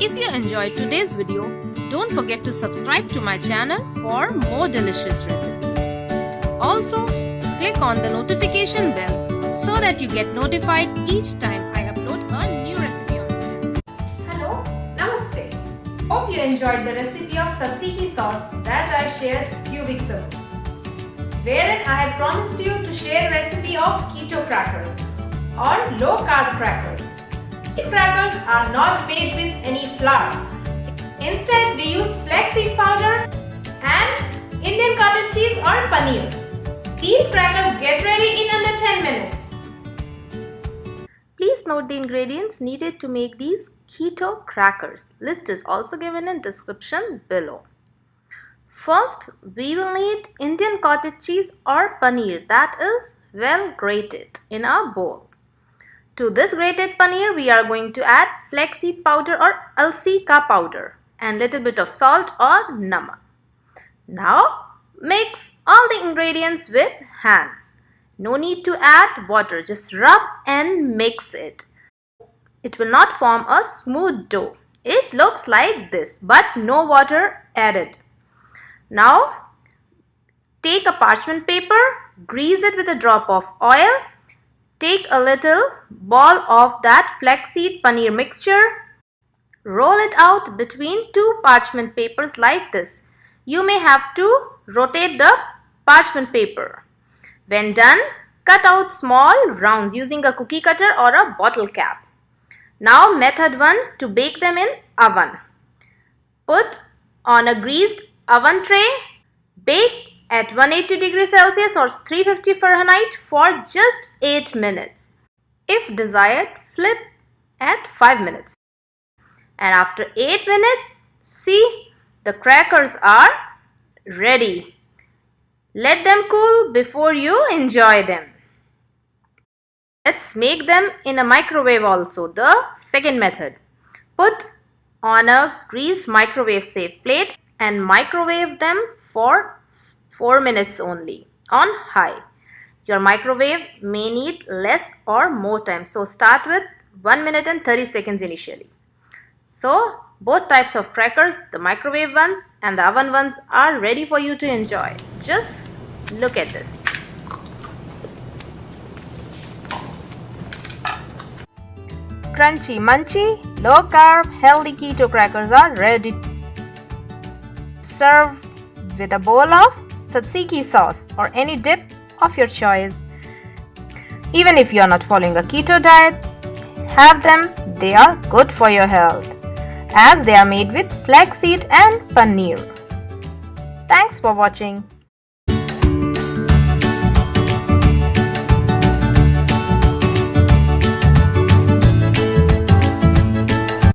If you enjoyed today's video, don't forget to subscribe to my channel for more delicious recipes. Also, click on the notification bell so that you get notified each time I upload a new recipe on the channel. Hello, Namaste. Hope you enjoyed the recipe of tzatziki sauce that I shared a few weeks ago, wherein I had promised you to share a recipe of Keto Crackers or low-carb crackers. These crackers are not baked with any flour. Instead, we use flaxseed powder and Indian cottage cheese or paneer. These crackers get ready in under 10 minutes. Please note the ingredients needed to make these keto crackers. List is also given in description below. First, we will need Indian cottage cheese or paneer that is well grated in our bowl. To this grated paneer, we are going to add flaxseed powder or alsi ka powder and little bit of salt or namak. Now, mix all the ingredients with hands. No need to add water, just rub and mix it. It will not form a smooth dough. It looks like this, but no water added. Now, take a parchment paper, grease it with a drop of oil. Take a little ball of that flaxseed paneer mixture. Roll it out between two parchment papers like this. You may have to rotate the parchment paper. When done, cut out small rounds using a cookie cutter or a bottle cap. Now method 1, to bake them in oven. Put on a greased oven tray. Bake at 180 degrees Celsius or 350 Fahrenheit for just 8 minutes. If desired, flip at 5 minutes. And after 8 minutes, see, the crackers are ready. Let them cool before you enjoy them. Let's make them in a microwave also, the second method. Put on a greased microwave safe plate and microwave them for 4 minutes only on high. Your microwave may need less or more time. So start with 1 minute and 30 seconds initially. So both types of crackers, the microwave ones and the oven ones, are ready for you to enjoy. Just look at this. Crunchy, munchy, low carb, healthy keto crackers are ready. Serve with a bowl of tzatziki sauce or any dip of your choice. Even if you are not following a keto diet, have them. They are good for your health as they are made with flaxseed and paneer. Thanks for watching.